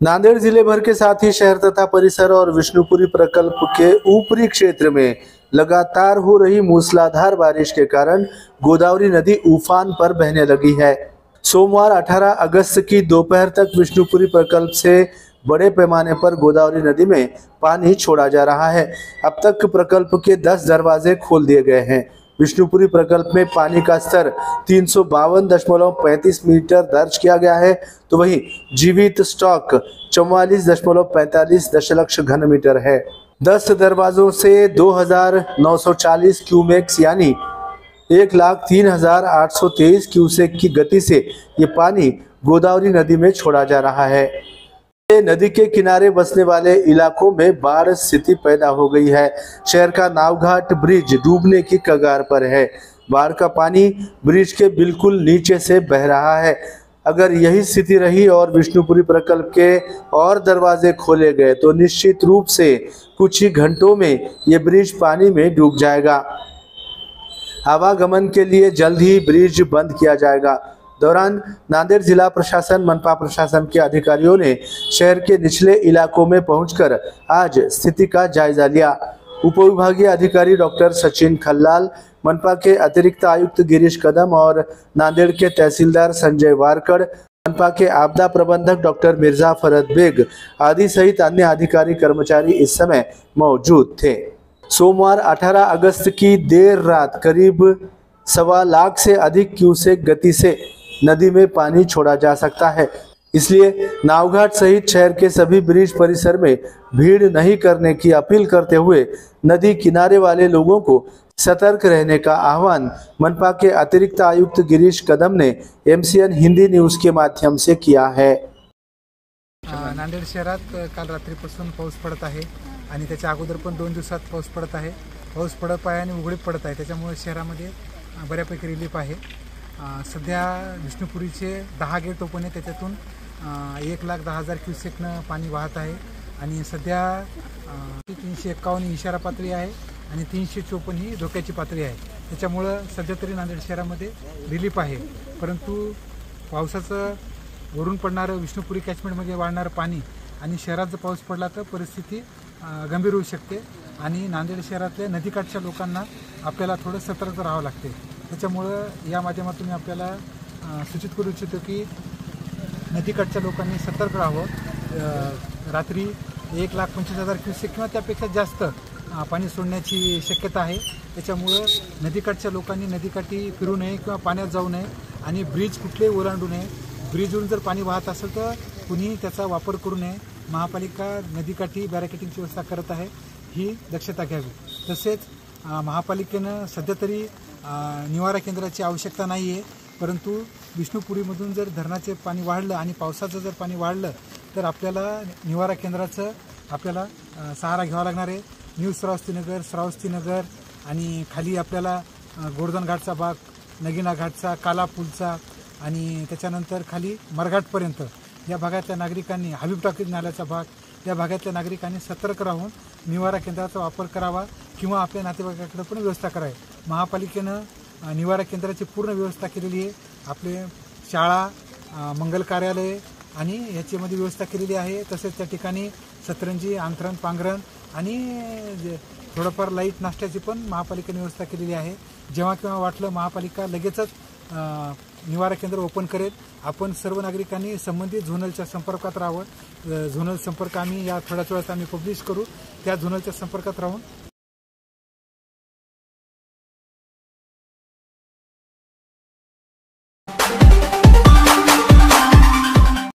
नांदेड़ जिले भर के साथ ही शहर तथा परिसर और विष्णुपुरी प्रकल्प के ऊपरी क्षेत्र में लगातार हो रही मूसलाधार बारिश के कारण गोदावरी नदी उफान पर बहने लगी है। सोमवार 18 अगस्त की दोपहर तक विष्णुपुरी प्रकल्प से बड़े पैमाने पर गोदावरी नदी में पानी छोड़ा जा रहा है। अब तक प्रकल्प के 10 दरवाजे खोल दिए गए हैं। विष्णुपुरी प्रकल्प में पानी का स्तर 352.35 मीटर दर्ज किया गया है, तो वहीं जीवित स्टॉक 44.45 दशलक्ष घन मीटर है। 10 दरवाजों से 2940 क्यूमेक्स यानी 1,03,823 क्यूसेक की गति से ये पानी गोदावरी नदी में छोड़ा जा रहा है। नदी के किनारे बसने वाले इलाकों में बाढ़ स्थिति पैदा हो गई है। शहर का नावघाट ब्रिज डूबने की कगार पर है। बाढ़ का पानी ब्रिज के बिल्कुल नीचे से बह रहा है। अगर यही स्थिति रही और विष्णुपुरी प्रकल्प के और दरवाजे खोले गए तो निश्चित रूप से कुछ ही घंटों में ये ब्रिज पानी में डूब जाएगा। आवागमन के लिए जल्द ही ब्रिज बंद किया जाएगा। दौरान नांदेड़ जिला प्रशासन, मनपा प्रशासन के अधिकारियों ने शहर के निचले इलाकों में पहुंचकर आज स्थिति का जायजा लिया। उपविभागीय अधिकारी डॉक्टर सचिन खल्लाल, मनपा के अतिरिक्त आयुक्त गिरीश कदम और नांदेड़ के तहसीलदार संजय वारकड़, मनपा के आपदा प्रबंधक डॉक्टर मिर्जा फरद बेग आदि सहित अन्य अधिकारी कर्मचारी इस समय मौजूद थे। सोमवार 18 अगस्त की देर रात करीब 1.25 लाख से अधिक क्यूसेक गति से नदी में पानी छोड़ा जा सकता है। इसलिए नावघाट सहित शहर के सभी ब्रिज परिसर में भीड़ नहीं करने की अपील करते हुए नदी किनारे वाले लोगों को सतर्क रहने का आह्वान मनपा के अतिरिक्त आयुक्त गिरीश कदम ने MCN हिंदी न्यूज के माध्यम से किया है। नांदेड शहरात काल रात्रीपासून पाऊस पडत आहे आणि त्याच्या अगोदर पण 2 दिवसात पाऊस पडत आहे। पाऊस पडत आहे आणि उघडीप पडत आहे, त्याच्यामुळे शहरामध्ये बऱ्यापैकी रिलीफ आहे। सध्या विष्णुपुरीचे 10 गेट ओपन आहे, त्याच्यातून 1,10,000 क्यूसेकनं पाणी वाहत आहे आणि सध्या 351 इशारा पातळी आहे आणि 354 ही धोक्याची पातळी आहे। त्याच्यामुळे सध्या तरी नांदेड शहरामध्ये रिलीफ आहे, परंतु पावसाचं वरून पडणारं विष्णुपुरी कॅचमेंटमध्ये वाढणारं पाणी आणि शहरात जर पाऊस पडला तर परिस्थिती गंभीर होऊ शकते आणि नांदेड शहरातल्या नदीकाठच्या लोकांना आपल्याला थोडं सतर्क राहावं लागते। त्याच्यामुळे या माध्यमातून मी आपल्याला सूचित करू इच्छितो की नदीकाठच्या लोकांनी सतर्क राहावं। रात्री 1,25,000 क्यूसेक किंवा त्यापेक्षा जास्त पाणी सोडण्याची शक्यता आहे। त्याच्यामुळे नदीकाठच्या लोकांनी नदीकाठी फिरू नये किंवा पाण्यात जाऊ नये आणि ब्रिज कुठलेही ओलांडू नये। ब्रिजवरून जर पाणी वाहत असेल तर कुणी त्याचा वापर करू नये। महापालिका नदीकाठी बॅरिकेडिंगची व्यवस्था करत आहे, ही दक्षता घ्यावी। तसेच महापालिकेनं सध्या तरी निवारा केंद्राची आवश्यकता नाही आहे, परंतु विष्णुपुरीमधून जर धरणाचे पाणी वाढलं आणि पावसाचं जर पाणी वाढलं तर आपल्याला निवारा केंद्राचं आपल्याला सहारा घ्यावा लागणार आहे। न्यू श्रावस्तीनगर आणि खाली आपल्याला गोवर्धन घाटचा भाग, नगिना घाटचा, काला पूलचा आणि त्याच्यानंतर खाली मरघाटपर्यंत या भागातल्या नागरिकांनी, हबीब टाकीज नाल्याचा भाग, या भागातल्या नागरिकांनी सतर्क राहून निवारा केंद्राचा वापर करावा किंवा आपल्या नातेवाईकाकडे पण व्यवस्था करावी। महापालिकेनं निवारा केंद्राची पूर्ण व्यवस्था केलेली आहे। आपले शाळा, मंगल कार्यालय आणि याच्यामध्ये व्यवस्था केलेली आहे। तसेच त्या ठिकाणी सतरंजी, अंथरण, पांघरण आणि थोडंफार लाईट नाश्त्याची पण महापालिकेने व्यवस्था केलेली आहे। जेव्हा केव्हा वाटलं महापालिका लगेचच निवारा केंद्र ओपन करेल। आपण सर्व नागरिकांनी संबंधित झोनलच्या संपर्कात राहावं। झोनल संपर्क आम्ही या थोड्याच वेळात आम्ही पब्लिश करू, त्या झोनलच्या संपर्कात राहून